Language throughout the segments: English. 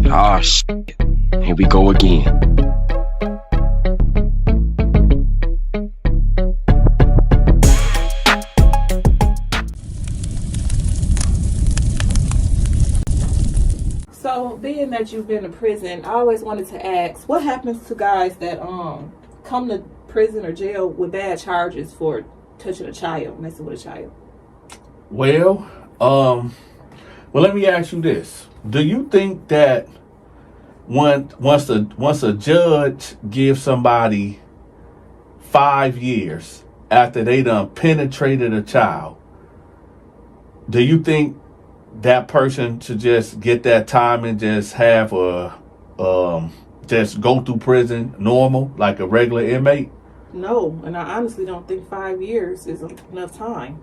Ah, shit. Here we go again. So, being that you've been to prison, I always wanted to ask, what happens to guys that come to prison or jail with bad charges for touching a child, messing with a child? Well, let me ask you this: do you think that once a judge gives somebody 5 years after they done penetrated a child, do you think that person should just get that time and just have just go through prison normal like a regular inmate? No, and I honestly don't think 5 years is enough time.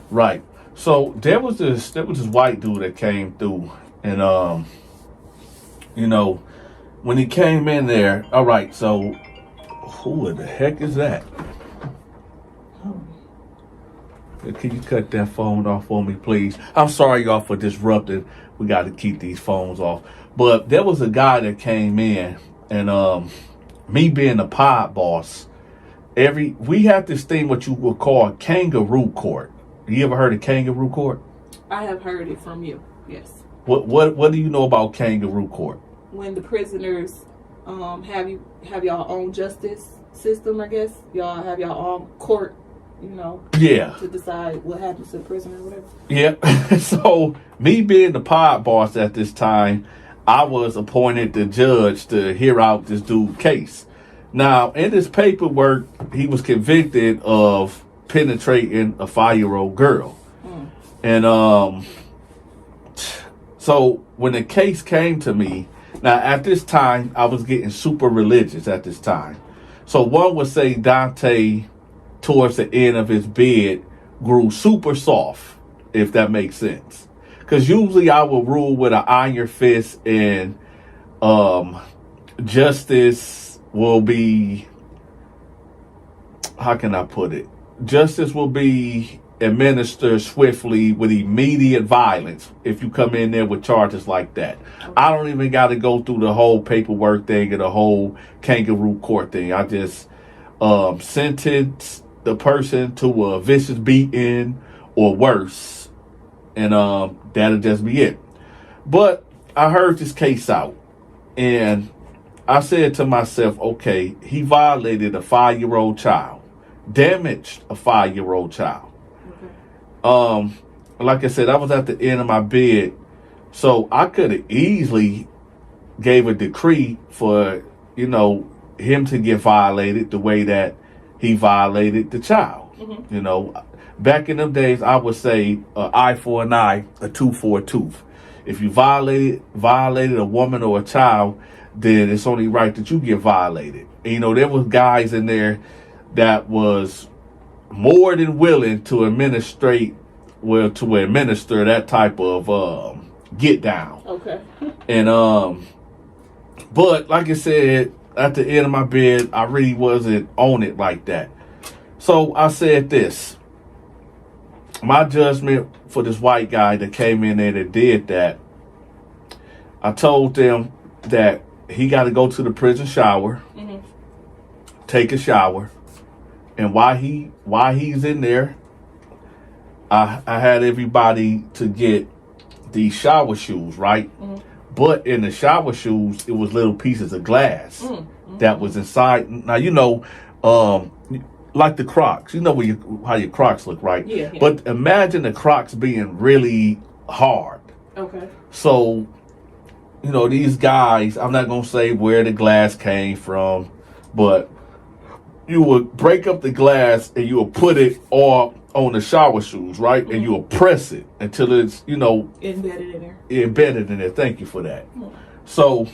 Right. So there was this white dude that came through, and when he came in there, all right. So who the heck is that? Can you cut that phone off for me, please? I'm sorry, y'all, for disrupting. We got to keep these phones off. But there was a guy that came in, and me being the pod boss, we have this thing what you would call kangaroo court. You ever heard of kangaroo court? I have heard it from you. Yes. What do you know about kangaroo court? When the prisoners have y'all own justice system, I guess y'all have y'all own court. Yeah. To decide what happens to the prisoner or whatever. Yeah. So me being the pod boss at this time, I was appointed the judge to hear out this dude's case. Now, in this paperwork, he was convicted of penetrating a 5-year-old girl. And so when the case came to me, now at this time, I was getting super religious at this time. So one would say Donta, towards the end of his bed, grew super soft, if that makes sense. Because usually I would rule with an iron fist, and justice will be, how can I put it? Justice will be administered swiftly with immediate violence if you come in there with charges like that. I don't even got to go through the whole paperwork thing and the whole kangaroo court thing. I just sentence the person to a vicious beating or worse, and that'll just be it. But I heard this case out, and I said to myself, okay, he violated a 5-year-old child, damaged a 5-year-old child. Okay. Like I said, I was at the end of my bed, so I could have easily gave a decree for him to get violated the way that he violated the child. Back in them days, I would say an eye for an eye, a tooth for a tooth. If you violated a woman or a child, then it's only right that you get violated. And, there was guys in there that was more than willing to administer that type of get down. Okay. And but like I said, at the end of my bed, I really wasn't on it like that. So I said this. My judgment for this white guy that came in there that did that, I told them that he got to go to the prison shower, take a shower, and while he's in there, I had everybody to get these shower shoes, right? But in the shower shoes, it was little pieces of glass that was inside. Now, like the Crocs. You know how your Crocs look, right? Yeah. But imagine the Crocs being really hard. Okay. So, these guys, I'm not going to say where the glass came from, but you would break up the glass and you would put it all on the shower shoes, right? And you will press it until it's, embedded in there. Embedded in there. Thank you for that. So,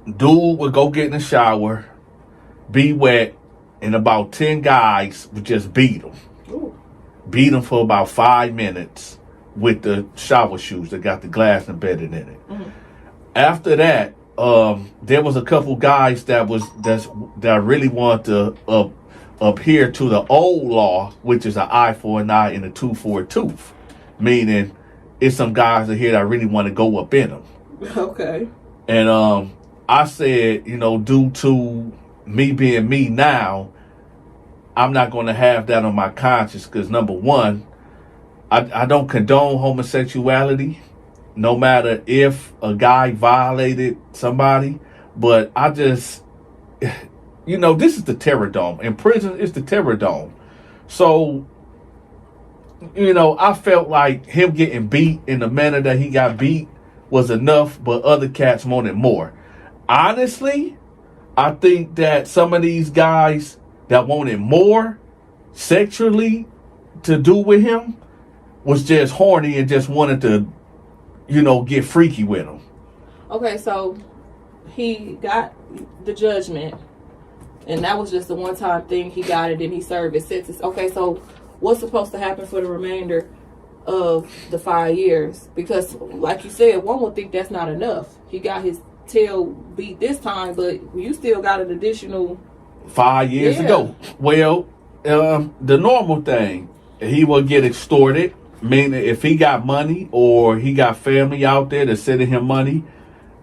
dude would go get in the shower, be wet, and about 10 guys would just beat him. Ooh. Beat him for about 5 minutes with the shower shoes that got the glass embedded in it. After that, there was a couple guys that really wanted to adhere to the old law, which is an eye for an eye and a tooth for a tooth. Meaning, it's some guys in here that really want to go up in them. Okay. And I said, you know, due to me being me now, I'm not going to have that on my conscience because, number one, I don't condone homosexuality, no matter if a guy violated somebody. But I just, you know, this is the terror dome. In prison, it's the terror dome. So, you know, I felt like him getting beat in the manner that he got beat was enough, but other cats wanted more. Honestly, I think that some of these guys that wanted more sexually to do with him was just horny and just wanted to, you know, get freaky with him. Okay, so he got the judgment, and that was just a one-time thing. He got it, and he served his sentence. Okay, so what's supposed to happen for the remainder of the 5 years? Because, like you said, one would think that's not enough. He got his tail beat this time, but you still got an additional 5 years ago. Well, the normal thing, he will get extorted. Meaning, if he got money or he got family out there that's sending him money,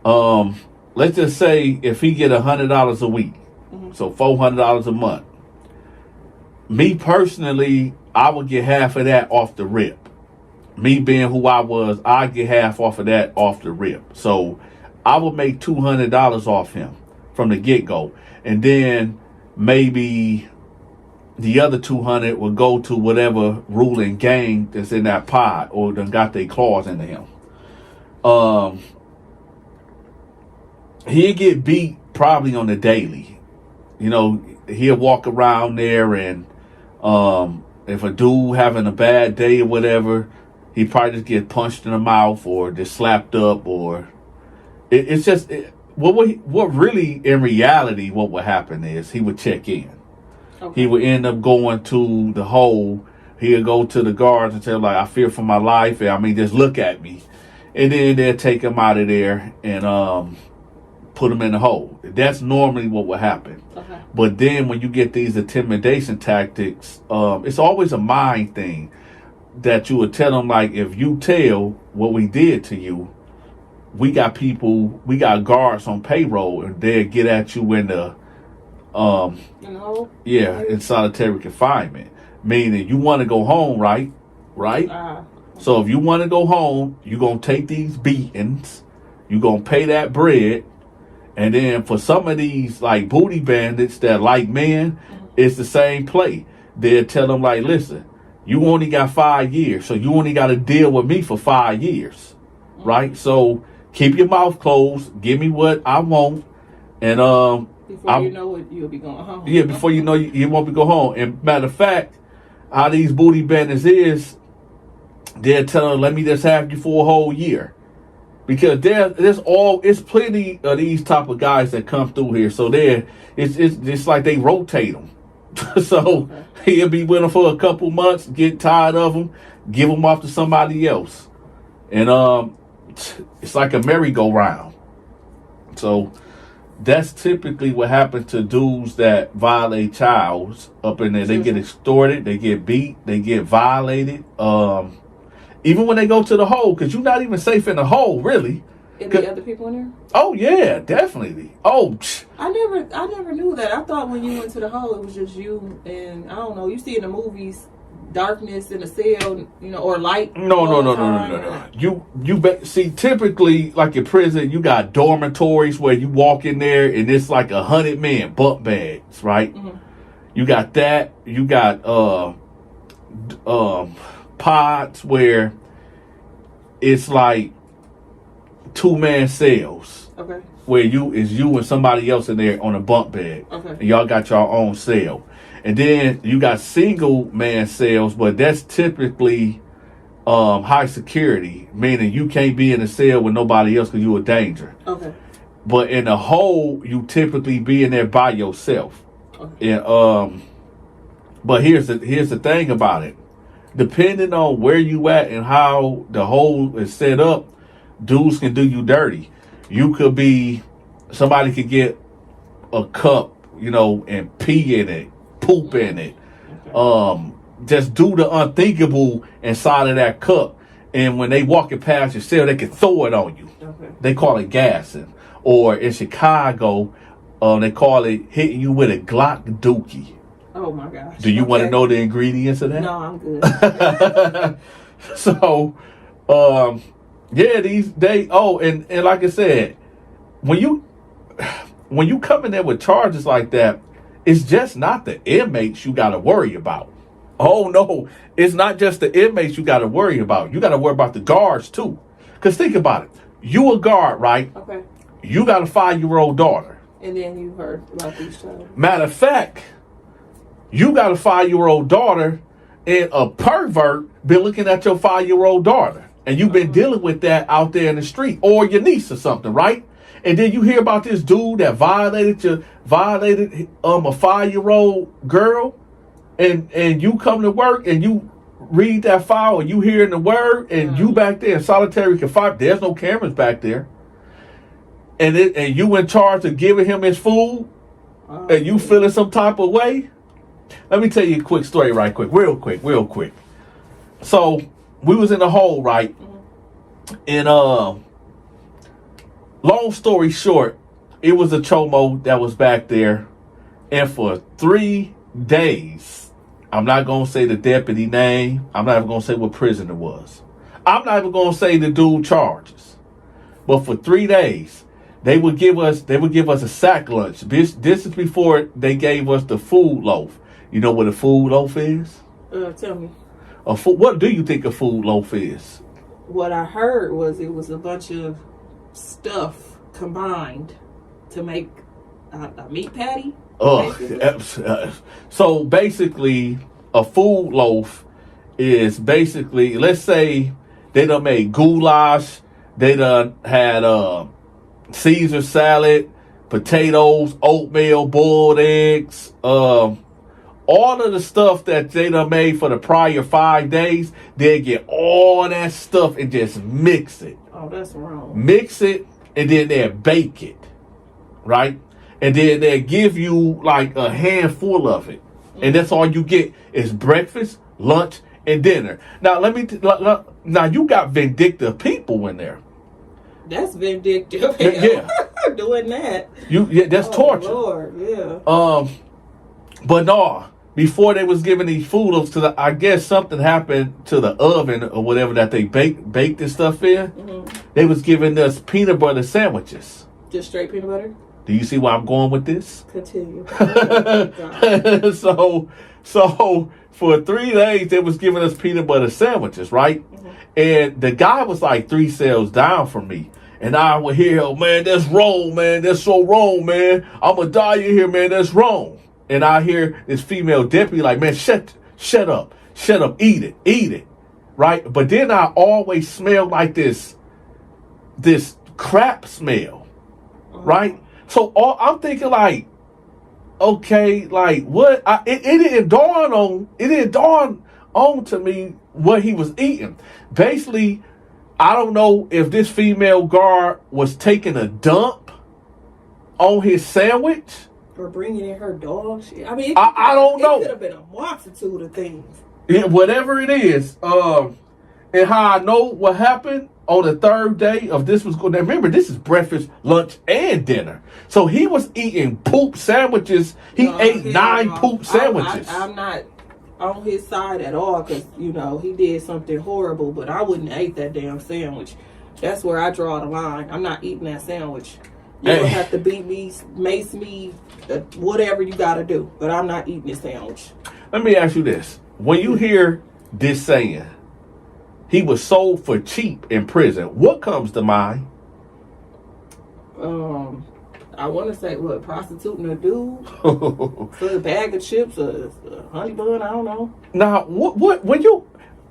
let's just say if he get $100 a week, so $400 a month. Me personally, I would get half of that off the rip. Me being who I was, I get half off of that off the rip. So I would make $200 off him from the get-go, and then maybe the other 200 will go to whatever ruling gang that's in that pod or done got their claws into him. He'll get beat probably on the daily. You know, he'll walk around there, and if a dude having a bad day or whatever, he probably just get punched in the mouth or just slapped up, or it's just what really in reality what would happen is he would check in. Okay. He would end up going to the hole. He'll go to the guards and tell like, I fear for my life. And I mean, just look at me. And then they'll take him out of there and put him in the hole. That's normally what would happen. Okay. But then when you get these intimidation tactics, it's always a mind thing that you would tell them, like, if you tell what we did to you, we got guards on payroll, and they'll get at you in the in solitary confinement. Meaning you want to go home, right? So if you want to go home, you're going to take these beatings, you're going to pay that bread, and then for some of these like booty bandits that like men, it's the same play. They'll tell them like, listen, you only got 5 years, so you only got to deal with me for 5 years, right? So keep your mouth closed, give me what I want, and before you know it, you'll be going home. Yeah, before you know you won't be going home. And matter of fact, how these booty bandits is, they're telling them, let me just have you for a whole year. Because it's plenty of these type of guys that come through here. So it's like they rotate them. So he'll be with them for a couple months, get tired of them, give them off to somebody else. And it's like a merry-go-round. So that's typically what happens to dudes that violate childs up in there. They get extorted, they get beat, they get violated. Even when they go to the hole, because you're not even safe in the hole, really. Is there other people in there? Oh yeah, definitely. I never knew that. I thought when you went to the hole, it was just you and I don't know. You see in the movies, darkness in a cell, or light. No. See, typically, like in prison, you got dormitories where you walk in there and it's like 100 men bunk beds, right? Mm-hmm. You got that. You got pods where it's like 2-man cells. Okay. Where you and somebody else in there on a bunk bed. Okay. And y'all got your own cell. And then you got single man cells, but that's typically high security, meaning you can't be in a cell with nobody else because you're a danger. Okay. But in a hole, you typically be in there by yourself. Okay. And but here's the thing about it. Depending on where you at and how the hole is set up, dudes can do you dirty. You could be, somebody could get a cup, and pee in it, poop in it. Okay. Just do the unthinkable inside of that cup. And when they walking past your cell, they can throw it on you. Okay. They call it gassing. Or in Chicago, they call it hitting you with a Glock dookie. Oh my gosh. Do you want to know the ingredients of that? No, I'm good. So, yeah, and like I said, when you come in there with charges like that, it's just not the inmates you got to worry about. Oh no, it's not just the inmates you got to worry about. You got to worry about the guards too. Because think about it. You a guard, right? Okay. You got a 5-year-old daughter. And then you heard about these children. Matter of fact, you got a 5-year-old daughter, and a pervert been looking at your 5-year-old daughter. And you've been dealing with that out there in the street. Or your niece or something, right? And then you hear about this dude that violated a 5-year-old girl. And you come to work and you read that file and you hearing the word and you back there in solitary confinement. There's no cameras back there. And you in charge of giving him his food and you feeling some type of way. Let me tell you a quick story real quick. So we was in the hole, right? And long story short, it was a chomo that was back there. And for 3 days, I'm not going to say the deputy name. I'm not even going to say what prison it was. I'm not even going to say the dude charges. But for 3 days, they would give us a sack lunch. This is before they gave us the food loaf. You know what a food loaf is? Tell me. What do you think a food loaf is? What I heard was it was a bunch of stuff combined to make a meat patty. So basically, a food loaf is basically, let's say they done made goulash, they done had Caesar salad, potatoes, oatmeal, boiled eggs, all of the stuff that they done made for the prior 5 days. They get all that stuff and just mix it. Oh, that's wrong. Mix it and then they bake it, right? And then they give you like a handful of it. And that's all you get is breakfast, lunch, and dinner. Now, now you got vindictive people in there. That's vindictive. Yeah. Doing that. That's torture. Lord, yeah. But no, before they was giving these food to I guess something happened to the oven or whatever that they baked this stuff in. Mm-hmm. They was giving us peanut butter sandwiches. Just straight peanut butter? Do you see where I'm going with this? Continue. So for 3 days they was giving us peanut butter sandwiches, right? Mm-hmm. And the guy was like 3 cells down from me. And I would hear, oh, man, that's wrong, man. That's so wrong, man. I'm going to die in here, man. That's wrong. And I hear this female deputy like, man, shut up. Shut up. Eat it. Right? But then I always smell like this crap smell. Right? So I'm thinking like, okay, like what? It didn't dawn on to me what he was eating. Basically, I don't know if this female guard was taking a dump on his sandwich. Or bringing in her dog shit. I mean, I don't know. It could have been a multitude of things. Yeah, whatever it is. And how I know what happened on the 3rd day of this was going. Now remember, this is breakfast, lunch, and dinner. So he was eating poop sandwiches. He ate 9 poop sandwiches. I'm not on his side at all because, he did something horrible, but I wouldn't have ate that damn sandwich. That's where I draw the line. I'm not eating that sandwich. You don't have to beat me, mace me, whatever you got to do, but I'm not eating this sandwich. Let me ask you this. When you hear this saying, he was sold for cheap in prison, what comes to mind? I want to say, prostituting a dude for a bag of chips, a honey bun, I don't know. Now,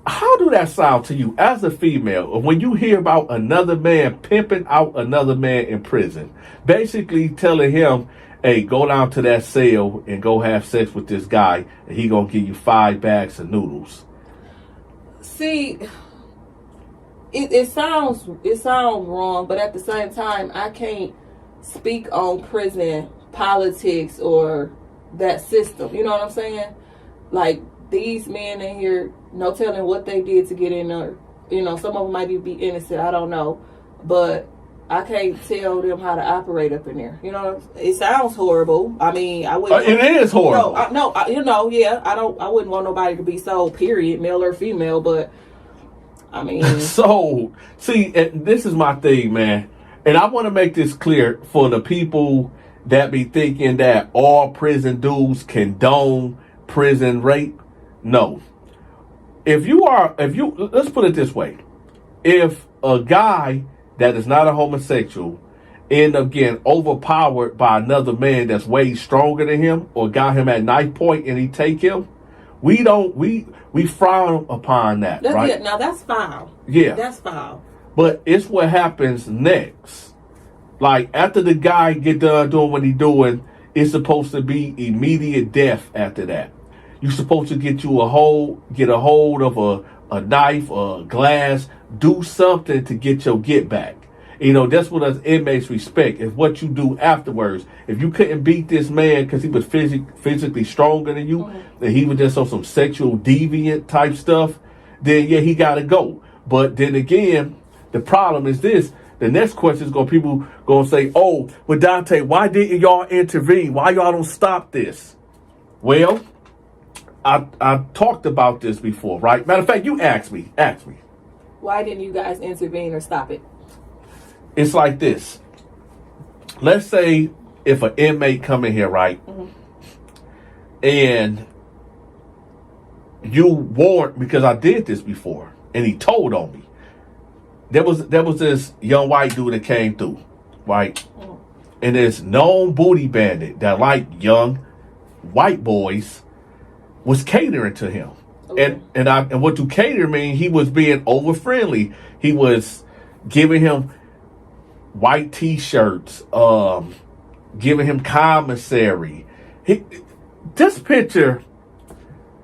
how do that sound to you as a female when you hear about another man pimping out another man in prison, basically telling him, hey, go down to that cell and go have sex with this guy and he gonna give you 5 bags of noodles? See, it sounds wrong, but at the same time, I can't speak on prison politics or that system. You know what I'm saying? Like, these men in here, no telling what they did to get in there You know, some of them might be innocent. I don't know, but I can't tell them how to operate up in there. You know, it sounds horrible. I mean, I wouldn't. It is horrible. You know, yeah. I wouldn't want nobody to be sold. Period, male or female. But I mean, so see, and this is my thing, man. And I want to make this clear for the people that be thinking that all prison dudes condone prison rape. No. Let's put it this way. If a guy that is not a homosexual end up getting overpowered by another man that's way stronger than him or got him at knife point and he take him, we frown upon that, right? Yeah, now that's foul. Yeah. That's foul. But it's what happens next. Like, after the guy get done doing what he doing, it's supposed to be immediate death after that. You're supposed to get a hold of a knife or a glass, do something to get your get back. You know, that's what us inmates respect, is what you do afterwards. If you couldn't beat this man because he was physically stronger than you, and he was just on some sexual deviant type stuff, then yeah, he got to go. But then again, the problem is this. The next question is people going to say, oh, well, Donta, why didn't y'all intervene? Why y'all don't stop this? Well, I talked about this before, right? Matter of fact, you asked me. Why didn't you guys intervene or stop it? It's like this. Let's say if an inmate come in here, right? Mm-hmm. And you warned, because I did this before, and he told on me. There was this young white dude that came through, right? Mm-hmm. And this known booty bandit that liked young white boys was catering to him. Okay. And what to cater mean, he was being over friendly. He was giving him white t-shirts, giving him commissary. This picture,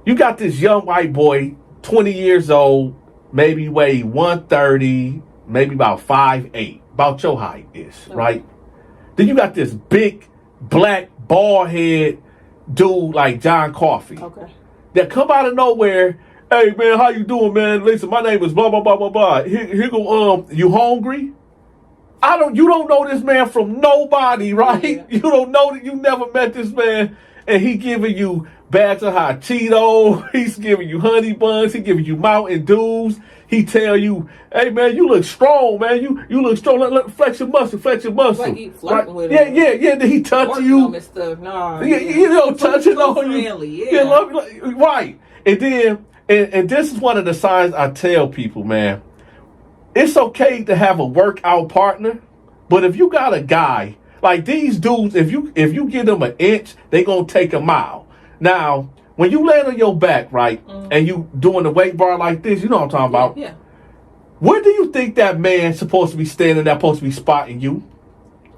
you got this young white boy, 20 years old, maybe weigh 130, maybe about 5'8", about your height is, okay. Right? Then you got this big, black, bald head dude like John Coffey. Okay. That come out of nowhere. Hey man, how you doing, man? Listen, my name is blah blah blah blah blah. Here go. You hungry? You don't know this man from nobody, right? Yeah. You don't know that. You never met this man, and he giving you bags of hot Cheetos. He's giving you honey buns. He giving you Mountain Dews. He tell you, hey man, you look strong, man. You look strong. Let flex your muscle, Like he flirting with him. Yeah. Then he touching you. On stuff. No, you know, touching on you. Yeah. Right. And then, and this is one of the signs I tell people, man. It's okay to have a workout partner, but if you got a guy like these dudes, if you give them an inch, they gonna take a mile. Now, when you land on your back, right, and you doing the weight bar like this, you know what I'm talking about. Yeah. Where do you think that man's supposed to be standing? That's supposed to be spotting you?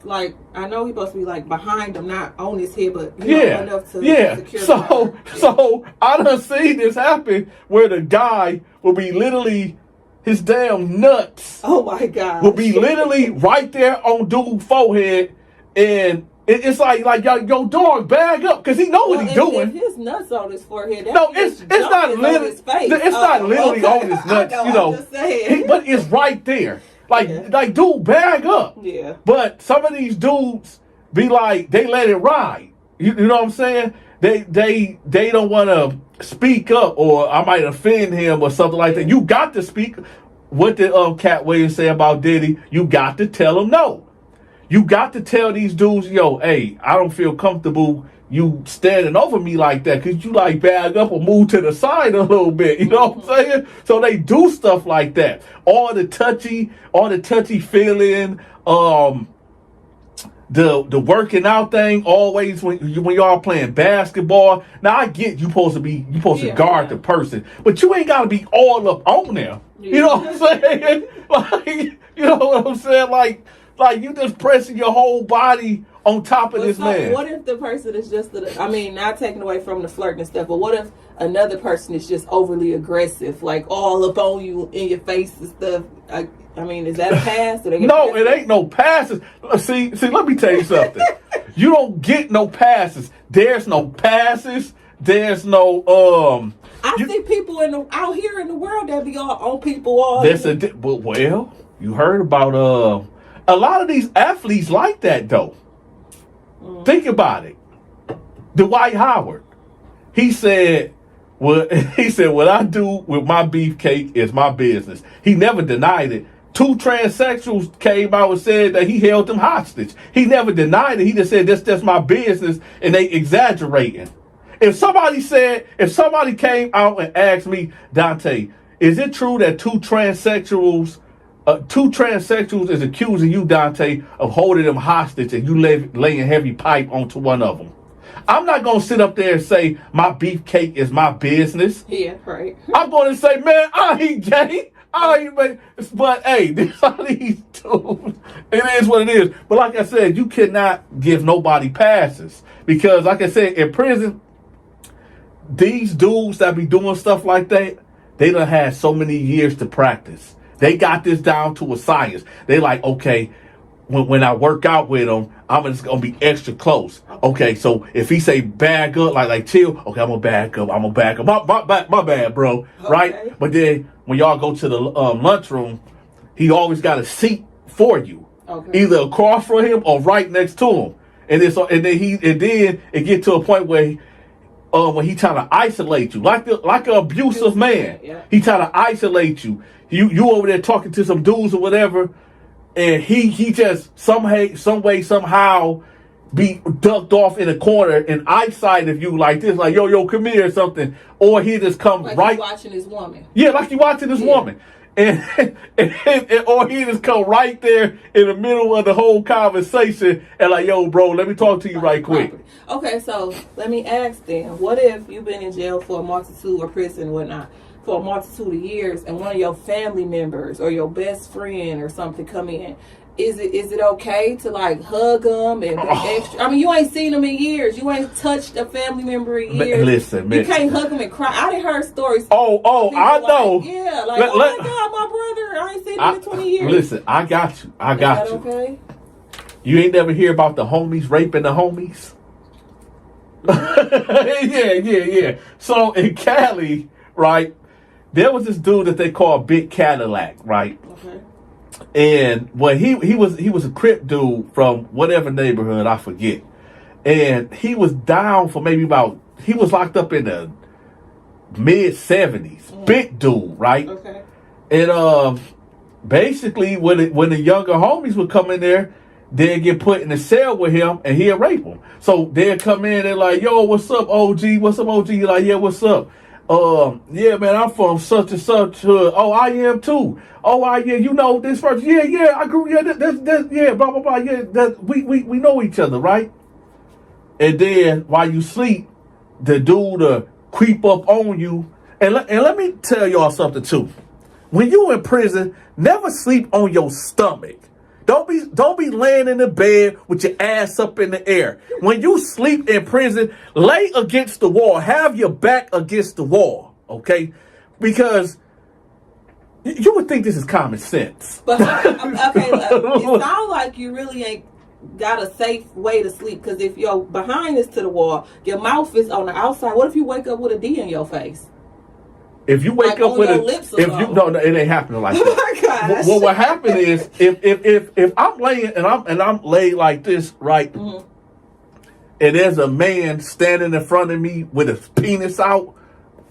Like, I know he's supposed to be like behind him, not on his head, but enough to secure. So I done seen this happen where the guy will be literally, his damn nuts. Oh my God. Will be literally right there on dude's forehead, and it's like yo dog, bag up, because he know what he's doing. If his nuts on his forehead, no, it's not literally. It's not literally on his nuts, you know. I'm just saying. But it's right there. Like dude, bag up. Yeah. But some of these dudes be like, they let it ride. You know what I'm saying? They don't want to speak up, or I might offend him or something like that. You got to speak. What did Cat Williams say about Diddy? You got to tell him no. You got to tell these dudes, yo, hey, I don't feel comfortable you standing over me like that, because you like bag up or move to the side a little bit. You know what I'm saying? So they do stuff like that. All the touchy feeling, the working out thing, always when y'all playing basketball. Now I get you supposed to guard the person, but you ain't gotta be all up on them. Yeah. You know what I'm saying? Like, you know what I'm saying? Like you just pressing your whole body on top of this man. What if the person is just, not taking away from the flirting and stuff, but what if another person is just overly aggressive, like all up on you, in your face and stuff? Is that a pass? No, it ain't no passes. See, let me tell you something. You don't get no passes. There's no passes. There's no I see people out here in the world that be all on people all. Well, you heard about a lot of these athletes like that though. Think about it. Dwight Howard, he said, what I do with my beefcake is my business. He never denied it. 2 transsexuals came out and said that he held them hostage. He never denied it. He just said that's my business, and they exaggerating. If somebody came out and asked me, Donta, is it true that 2 transsexuals is accusing you, Donta, of holding them hostage and you laying heavy pipe onto one of them? I'm not going to sit up there and say my beefcake is my business. Yeah, right. I'm going to say, man, I ain't gay. But hey, these are these dudes. It is what it is. But like I said, you cannot give nobody passes. Because like I said, in prison, these dudes that be doing stuff like that, they done had so many years to practice. They got this down to a science. They like, okay, when I work out with him, I'm just gonna be extra close. Okay, so if he say back up, like chill, okay, I'm gonna back up. My bad, bro. Okay. Right? But then when y'all go to the lunchroom, he always got a seat for you, either across from him or right next to him. And then it get to a point where when he trying to isolate you, like an abusive man, he trying to isolate you. You over there talking to some dudes or whatever. And he just some way, somehow be ducked off in a corner and eyesight of you like this, like, yo, come here or something. Or he just come like right. Like watching his woman. Yeah, like you watching this woman. And or he just come right there in the middle of the whole conversation and like, yo, bro, let me talk to you right quick. Okay, so let me ask then, what if you've been in jail for a multitude or prison, whatnot, for a multitude of years, and one of your family members or your best friend or something come in? Is it okay to like hug them and be extra? I mean, you ain't seen them in years. You ain't touched a family member in years. Listen, you can't hug them and cry. I done heard stories. I know. Yeah, like oh my God, my brother. I ain't seen him in 20 years. Listen, I got you. I got you. Okay. You ain't never hear about the homies raping the homies? Yeah. So in Cali, right, there was this dude that they call Big Cadillac, right? Okay. And he was a Crip dude from whatever neighborhood, I forget. And he was down for he was locked up in the mid-70s. Big dude, right? Okay. And basically when the younger homies would come in there, they'd get put in a cell with him and he'd rape them. So they'd come in and like, yo, what's up, OG? What's up, OG? Like, yeah, what's up? Yeah, man, I'm from such and such hood. Oh, I am too. Oh, yeah, you know this person. Yeah, I grew. Yeah, yeah, blah blah blah. Yeah, we know each other, right? And then while you sleep, the dude creep up on you. And let me tell y'all something too. When you in prison, never sleep on your stomach. Don't be laying in the bed with your ass up in the air. When you sleep in prison, lay against the wall. Have your back against the wall, okay? Because you would think this is common sense. But okay, it sounds like you really ain't got a safe way to sleep. Because if your behind is to the wall, your mouth is on the outside. What if you wake up with a D in your face? If you wake up with no, it ain't happening like that. Oh my gosh. What will happen is if I'm laying and I'm laid like this, right? Mm-hmm. And there's a man standing in front of me with his penis out,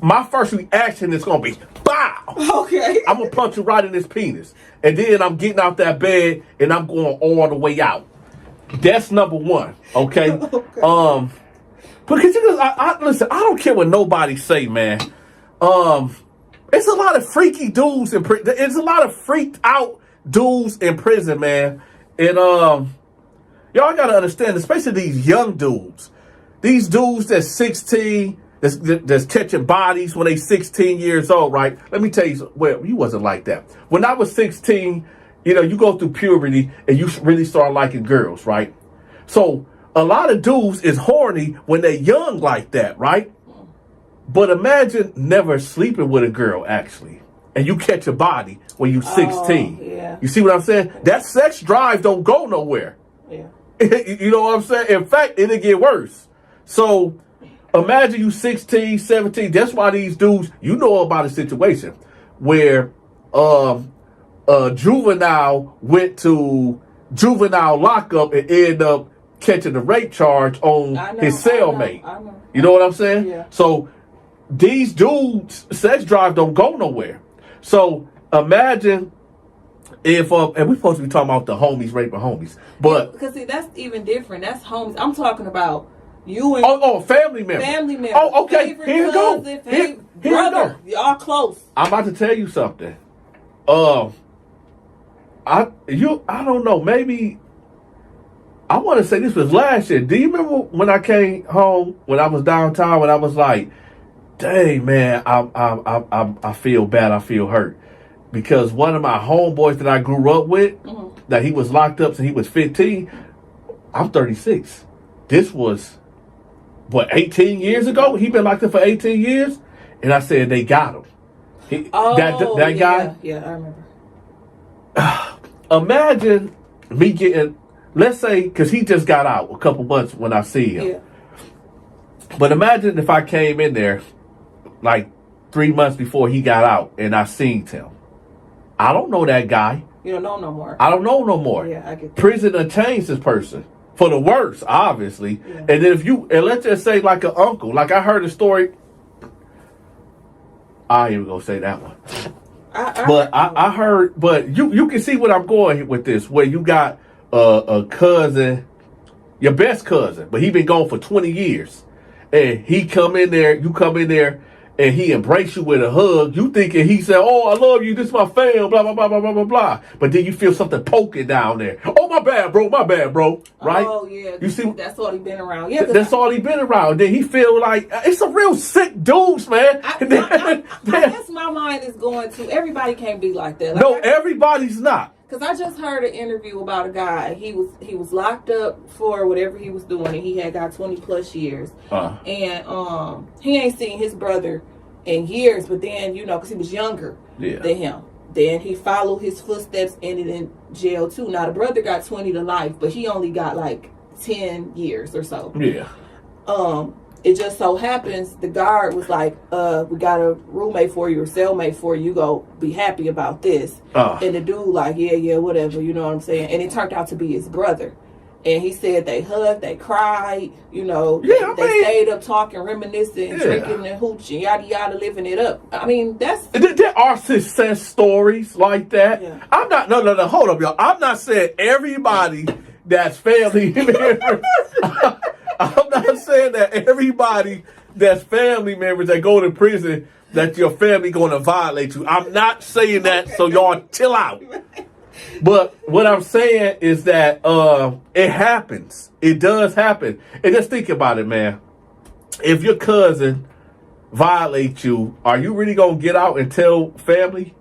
my first reaction is gonna be bow. Okay. I'm gonna punch you right in his penis. And then I'm getting out that bed and I'm going all the way out. That's number one. Okay. Okay. Because listen, I don't care what nobody say, man. It's a lot of freaky dudes in prison. It's a lot of freaked out dudes in prison, man. And y'all gotta understand, especially these young dudes. These dudes that's 16, that's catching bodies when they 16 years old, right? Let me tell you, well, you wasn't like that. When I was 16, you go through puberty and you really start liking girls, right? So a lot of dudes is horny when they're young like that, right? But imagine never sleeping with a girl, actually, and you catch a body when you're 16. Yeah. You see what I'm saying? That sex drive don't go nowhere. Yeah. You know what I'm saying? In fact, it'll get worse. So Imagine you 16, 17. That's why these dudes, you know about a situation where juvenile went to juvenile lockup and ended up catching the rape charge on his cellmate. I know. You know what I'm saying? Yeah. So these dudes, sex drive don't go nowhere. So imagine if, and we're supposed to be talking about the homies raping homies, but because see, that's even different. That's homies. I'm talking about you and family members. Family members. Oh, okay. Favorite Here you go. cousin, Here brother. you go. Y'all close. I'm about to tell you something. I don't know. Maybe I want to say this was last year. Do you remember when I came home when I was downtown? When I was like, "Dang man, I feel bad. I feel hurt." Because one of my homeboys that I grew up with, that he was locked up since he was 15. I'm 36. This was, 18 years ago? He been locked up for 18 years? And I said, they got him. That guy? Yeah, I remember. Imagine me getting, let's say, because he just got out a couple months when I see him. Yeah. But imagine if I came in there like 3 months before he got out and I seen him. I don't know that guy. You don't know no more. I don't know no more. Yeah, I get that. Prison untains this person. For the worse, obviously. Yeah. And then and let's just say like an uncle. Like I heard a story. I ain't even gonna say that one. I heard, but you can see what I'm going with this, where you got a cousin, your best cousin, but he been gone for 20 years. And he come in there, you come in there, and he embrace you with a hug. You thinking he said, "Oh, I love you. This is my fam." Blah blah blah blah blah blah blah. But then you feel something poking down there. Oh, my bad, bro. My bad, bro. Right? Oh yeah. You see, that's all he been around. Yeah, that's all he been around. Then he feel like it's some real sick dudes, man. I guess my mind is going to everybody can't be like that. Like, no, everybody's not. Because I just heard an interview about a guy. He was locked up for whatever he was doing, and he had got 20 plus years. And he ain't seen his brother in years. But then, because he was younger than him, then he followed his footsteps, ended in jail too. Now the brother got 20 to life, but he only got like 10 years or so. Yeah. It just so happens the guard was like, we got a roommate for you or cellmate for you. You go be happy about this. And the dude like, yeah, whatever. You know what I'm saying? And it turned out to be his brother. And he said they hugged, they cried, they stayed up talking, reminiscing, drinking and hooching, yada, yada, living it up. I mean, there are success stories like that. Yeah. I'm not, no, hold up, y'all. I'm not saying everybody that's family members. I'm not saying that everybody that's family members that go to prison, that your family going to violate you. I'm not saying that, so y'all chill out. But what I'm saying is that it happens. It does happen. And just think about it, man. If your cousin violates you, are you really going to get out and tell family?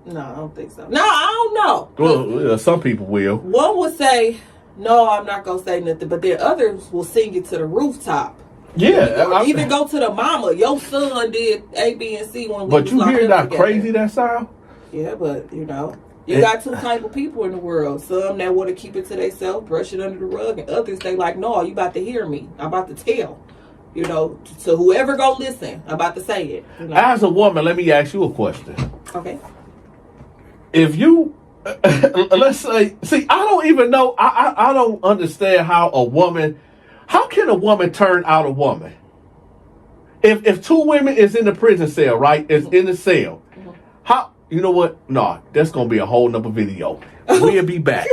No, I don't think so. No, I don't know. Well, some people will. One would say, no, I'm not going to say nothing. But then others will sing it to the rooftop. Yeah. Or even go to the mama. Your son did A, B, and C when we But you hear that crazy that sound? Yeah, but, you got two type of people in the world. Some that want to keep it to themselves, brush it under the rug. And others, they like, no, you about to hear me. I'm about to tell. So whoever go listen, I'm about to say it. As a woman, let me ask you a question. Okay. If you, let's say, see, I don't even know, I don't understand how can a woman turn out a woman? If two women is in the prison cell, right, is in the cell, how, you know what? No, that's going to be a whole nother video. We'll be back.